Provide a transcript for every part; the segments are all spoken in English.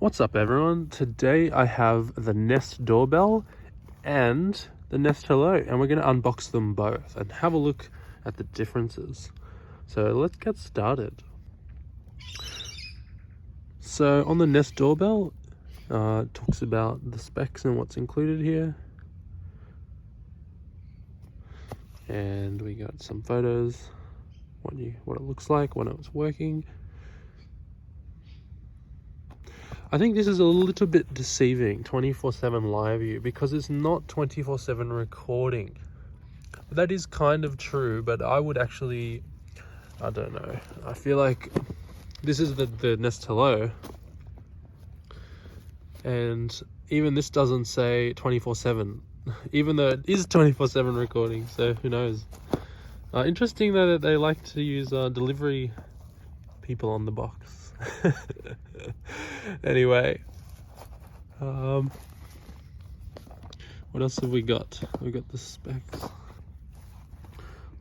What's up everyone? Today I have the Nest Doorbell and the Nest Hello, and we're going to unbox them both and have a look at the differences. So let's get started. So on the Nest Doorbell, it talks about the specs and what's included here. And we got some photos, what it looks like when it's working. I think this is a little bit deceiving, 24/7 live view, because it's not 24/7 recording. That is kind of true, but I would actually, I don't know. I feel like this is the Nest Hello, and even this doesn't say 24/7, even though it is 24/7 recording, so who knows. Interesting though that they like to use delivery people on the box. Anyway, what else have we got? We got the specs.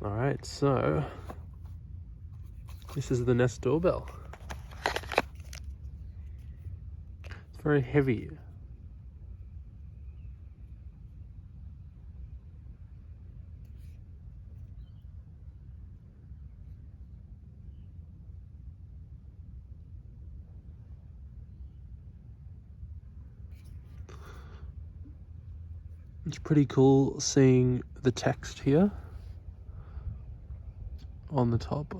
All right, so this is the Nest Doorbell. It's very heavy. It's pretty cool seeing the text here on the top.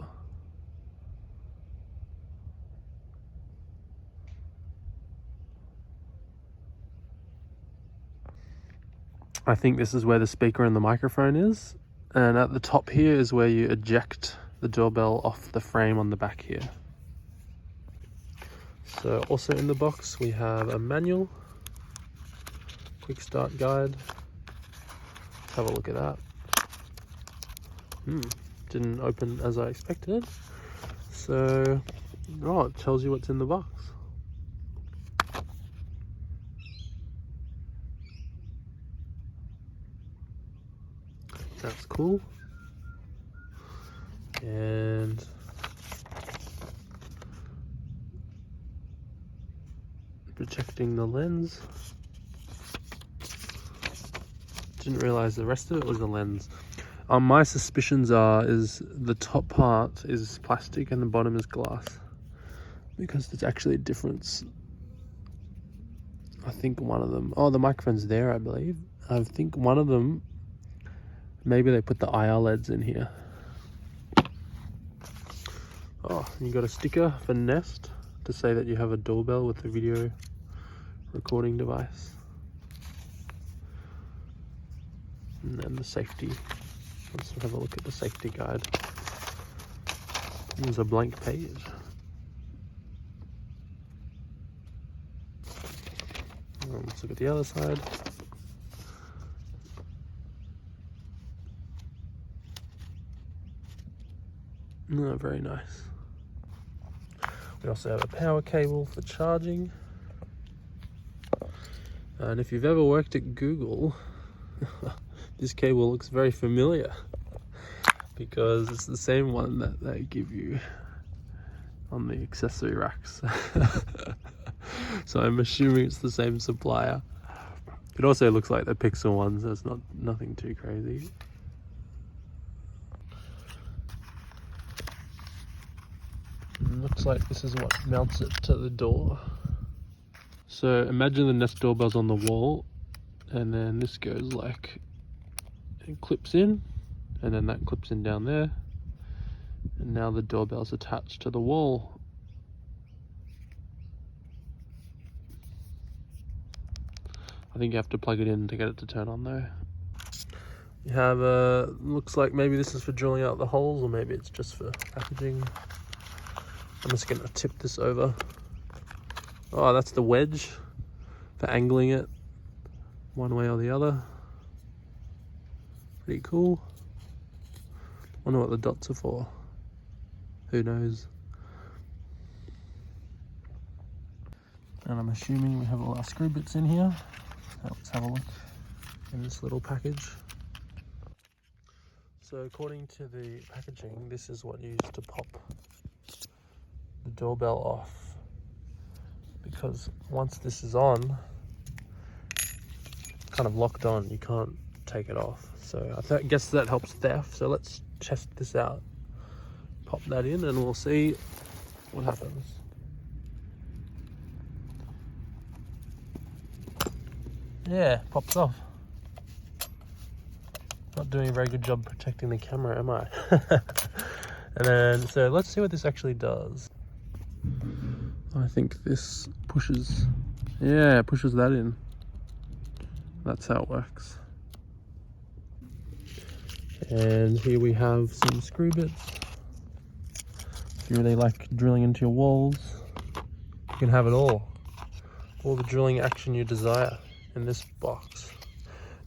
I think this is where the speaker and the microphone is, and at the top here is where you eject the doorbell off the frame on the back here. So also in the box we have a manual, quick start guide. Let's have a look at that. Didn't open as I expected. So, it tells you what's in the box. That's cool. And protecting the lens. Didn't realize the rest of it was the lens. My suspicions is the top part is plastic and the bottom is glass, because there's actually a difference. I think one of them, the microphone's there, I believe. I think one of them, maybe they put the IR LEDs in here. You got a sticker for Nest to say that you have a doorbell with a video recording device. And then the safety. Let's have a look at the safety guide. There's a blank page. Let's look at the other side. Very nice. We also have a power cable for charging. And if you've ever worked at Google, this cable looks very familiar, because it's the same one that they give you on the accessory racks. So I'm assuming it's the same supplier. It also looks like the Pixel ones, so it's nothing too crazy. Looks like this is what mounts it to the door. So imagine the Nest Doorbell's on the wall, and then this goes like, it clips in, and then that clips in down there, and now the doorbell's attached to the wall. I think you have to plug it in to get it to turn on though. You have looks like maybe this is for drilling out the holes, or maybe it's just for packaging. I'm just gonna tip this over. That's the wedge for angling it one way or the other. Pretty cool. Wonder what the dots are for. Who knows? And I'm assuming we have all our screw bits in here. Let's have a look in this little package. So according to the packaging, this is what you use to pop the doorbell off. because once this is on, it's kind of locked on. You can't take it off. So I guess that helps theft. So let's test this out. Pop that in and we'll see what happens. Yeah, pops off. Not doing a very good job protecting the camera, am I? And then, so let's see what this actually does. I think this pushes, yeah, it pushes that in. That's how it works. And here we have some screw bits. If you really like drilling into your walls, you can have it all. All the drilling action you desire in this box.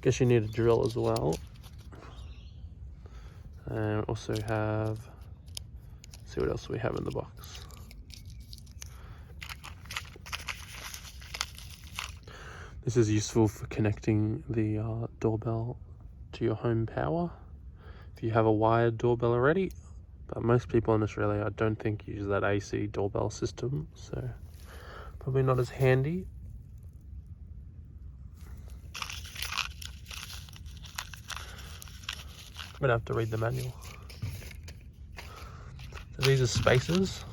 Guess you need a drill as well. And we also have, let's see what else we have in the box. This is useful for connecting the doorbell to your home power. If you have a wired doorbell already, but most people in Australia, I don't think, use that AC doorbell system, so probably not as handy. I'm gonna have to read the manual. So these are spacers.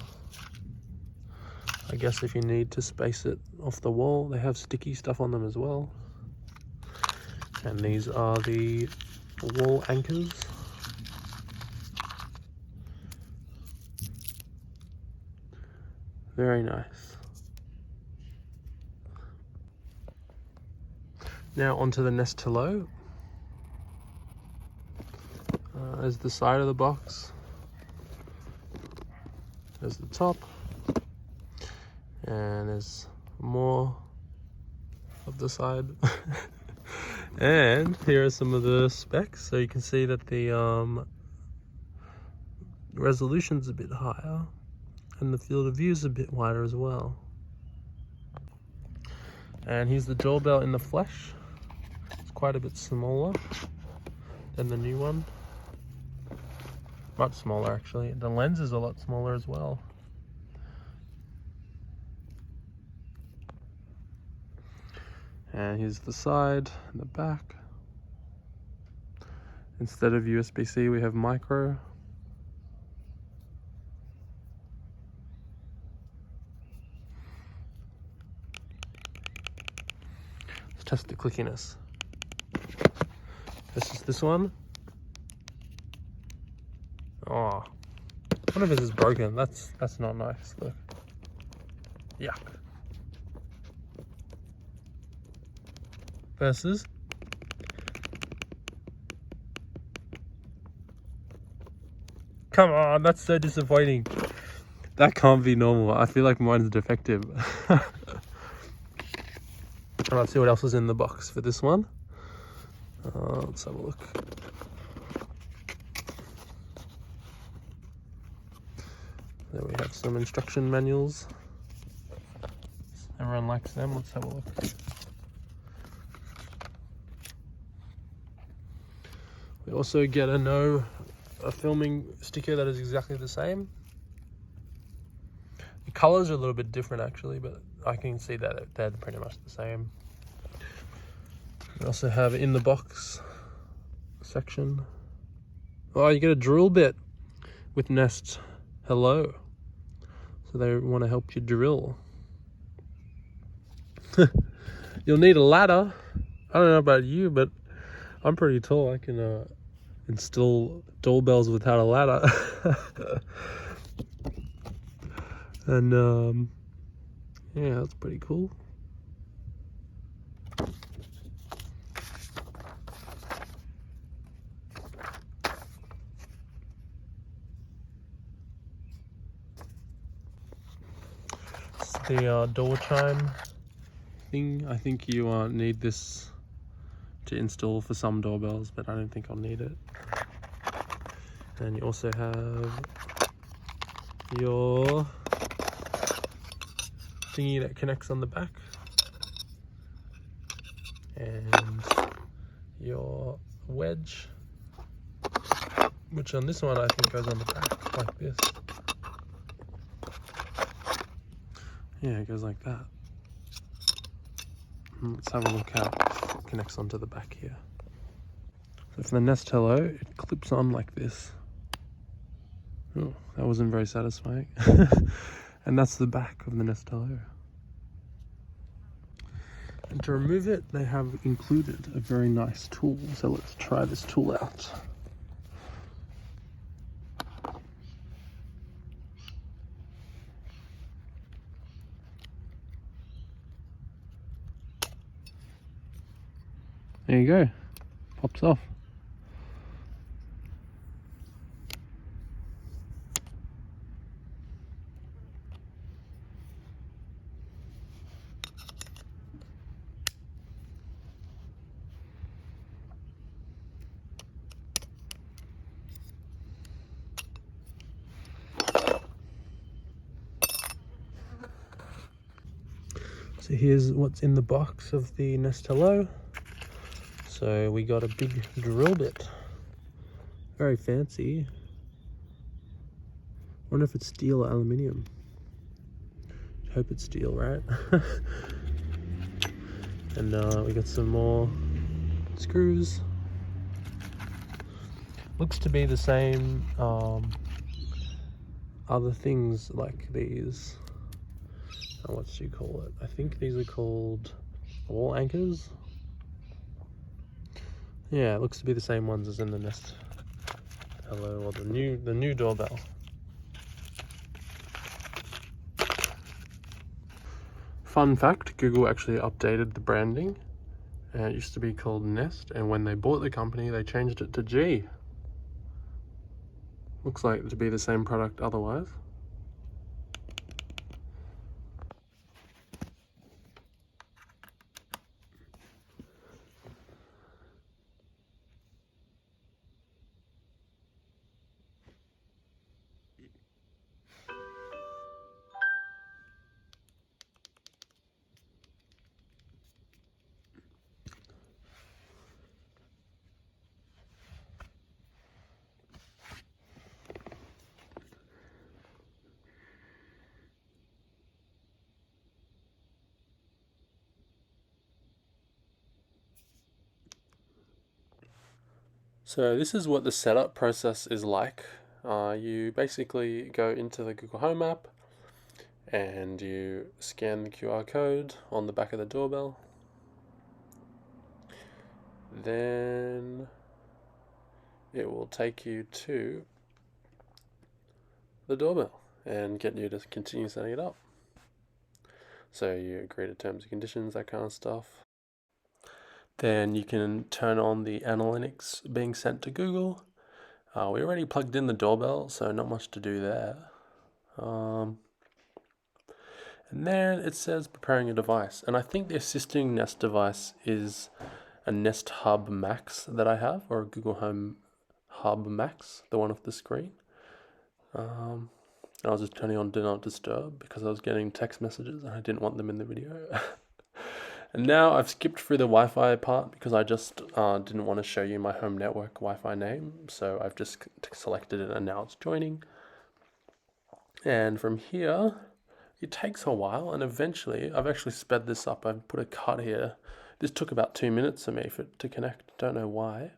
I guess if you need to space it off the wall, they have sticky stuff on them as well. And these are the wall anchors. Very nice. Now onto the Nest Hello. There's the side of the box. There's the top. And there's more of the side. And here are some of the specs. So you can see that the resolution's a bit higher and the field of view is a bit wider as well. And here's the doorbell in the flesh. It's quite a bit smaller than the new one. Much smaller actually. The lens is a lot smaller as well. And here's the side and the back. Instead of USB-C, we have micro. Let's test the clickiness. This is this one. Oh, one of his is broken. That's not nice. Look. Yuck. Versus come on, that's so disappointing. That can't be normal. I feel like mine's defective. Let's see what else is in the box for this one. Let's have a look. There we have some instruction manuals. Everyone likes them. Let's have a look. We also get a filming sticker that is exactly the same. The colors are a little bit different actually, but I can see that they're pretty much the same. We also have in the box section. Oh, you get a drill bit with Nest Hello. So they want to help you drill. You'll need a ladder. I don't know about you, but I'm pretty tall. I can install doorbells without a ladder. And yeah, that's pretty cool. It's the door chime thing. I think you need this to install for some doorbells, but I don't think I'll need it. And you also have your thingy that connects on the back, and your wedge, which on this one I think goes on the back like this. Yeah, it goes like that. Let's have a look how it connects onto the back here. So for the Nest Hello, it clips on like this. Oh, that wasn't very satisfying. And that's the back of the Nest Hello. And to remove it, they have included a very nice tool. So let's try this tool out. There you go. Pops off. So here's what's in the box of the Nest Hello. So we got a big drill bit. Very fancy. Wonder if it's steel or aluminium. Hope it's steel, right? And we got some more screws. Looks to be the same other things like these. What do you call it? I think these are called wall anchors. Yeah, it looks to be the same ones as in the Nest Hello, or the new doorbell. Fun fact, Google actually updated the branding. It used to be called Nest, and when they bought the company, they changed it to G. Looks like it to be the same product otherwise. So this is what the setup process is like. You basically go into the Google Home app and you scan the QR code on the back of the doorbell. Then it will take you to the doorbell and get you to continue setting it up. So you agree to terms and conditions, that kind of stuff. Then you can turn on the analytics being sent to Google. We already plugged in the doorbell, so not much to do there. And then it says preparing a device. And I think the assisting Nest device is a Nest Hub Max that I have, or a Google Home Hub Max, the one off the screen. I was just turning on Do Not Disturb because I was getting text messages and I didn't want them in the video. And now I've skipped through the Wi-Fi part because I just didn't want to show you my home network Wi-Fi name. So I've just selected it and now it's joining. And from here, it takes a while, and eventually, I've actually sped this up. I've put a cut here. This took about 2 minutes for me to connect. Don't know why.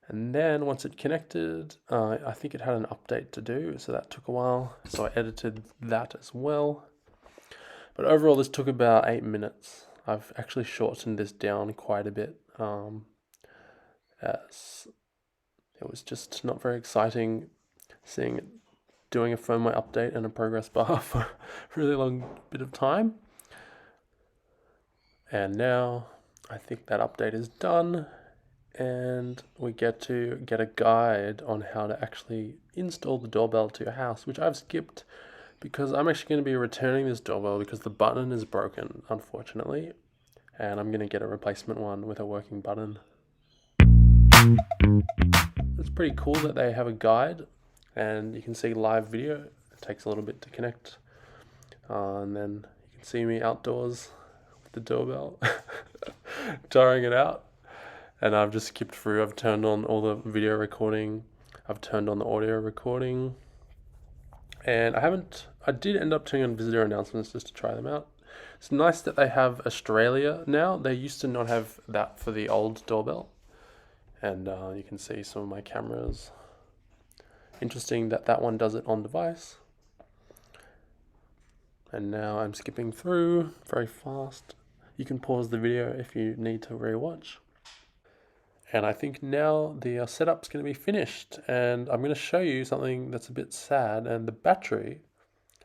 And then once it connected, I think it had an update to do, so that took a while. So I edited that as well. But overall, this took about 8 minutes. I've actually shortened this down quite a bit, as it was just not very exciting seeing it doing a firmware update and a progress bar for a really long bit of time. And now I think that update is done, and we get to get a guide on how to actually install the doorbell to your house, which I've skipped because I'm actually going to be returning this doorbell because the button is broken, unfortunately, and I'm going to get a replacement one with a working button. It's pretty cool that they have a guide and you can see live video. It takes a little bit to connect, and then you can see me outdoors with the doorbell tiring it out. And I've just skipped through. I've turned on all the video recording, I've turned on the audio recording, and I did end up turning on visitor announcements just to try them out. It's nice that they have Australia now. They used to not have that for the old doorbell. And you can see some of my cameras. Interesting that that one does it on device. And now I'm skipping through very fast. You can pause the video if you need to rewatch. And I think now the setup's going to be finished, and I'm going to show you something that's a bit sad. And the battery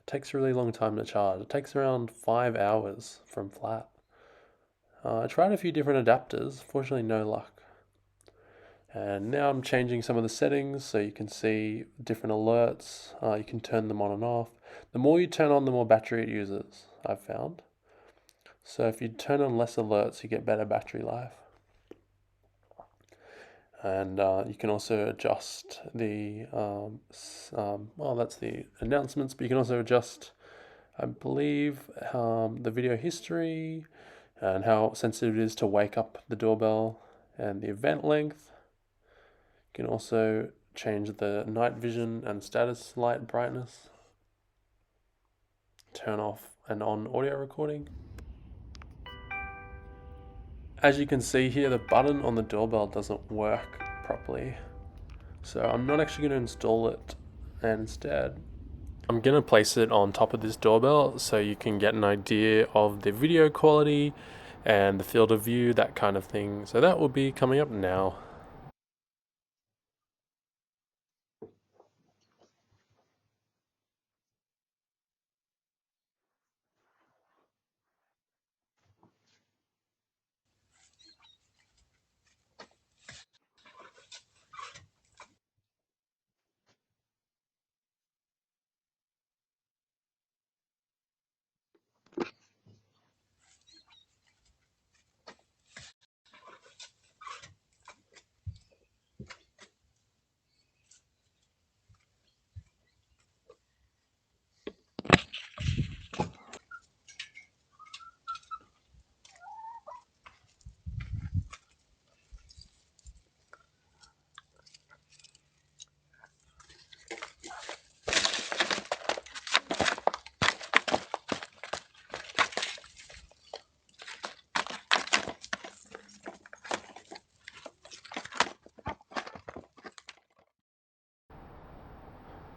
takes a really long time to charge. It takes around 5 hours from flat. I tried a few different adapters, fortunately no luck. And now I'm changing some of the settings so you can see different alerts. You can turn them on and off. The more you turn on, the more battery it uses, I've found. So if you turn on less alerts, you get better battery life. And you can also adjust the, well, that's the announcements, but you can also adjust, I believe, the video history and how sensitive it is to wake up the doorbell and the event length. You can also change the night vision and status light brightness. Turn off and on audio recording. As you can see here, the button on the doorbell doesn't work properly. So I'm not actually going to install it, and instead I'm going to place it on top of this doorbell so you can get an idea of the video quality and the field of view, that kind of thing. So that will be coming up now.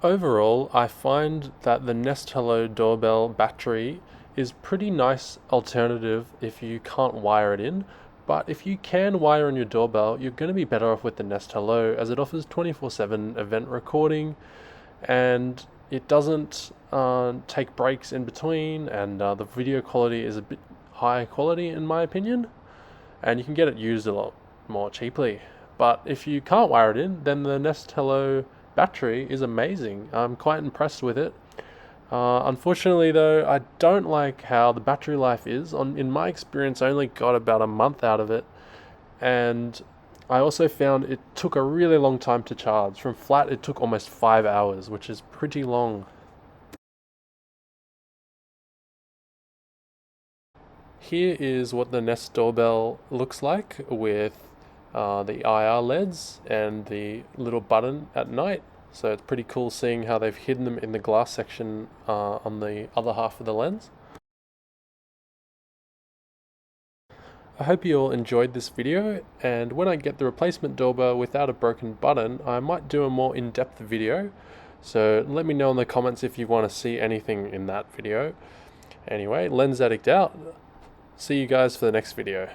Overall, I find that the Nest Hello doorbell battery is pretty nice alternative if you can't wire it in. But if you can wire in your doorbell, you're going to be better off with the Nest Hello, as it offers 24/7 event recording, and it doesn't take breaks in between, and the video quality is a bit high quality in my opinion, and you can get it used a lot more cheaply. But if you can't wire it in, then the Nest Hello battery is amazing. I'm quite impressed with it. Unfortunately though, I don't like how the battery life is. In my experience, I only got about a month out of it, and I also found it took a really long time to charge. From flat, it took almost 5 hours, which is pretty long. Here is what the Nest Doorbell looks like with the IR LEDs and the little button at night. So it's pretty cool seeing how they've hidden them in the glass section on the other half of the lens. I hope you all enjoyed this video, and when I get the replacement doorbell without a broken button, I might do a more in-depth video. So let me know in the comments if you want to see anything in that video. Anyway, Lens Addict out. See you guys for the next video.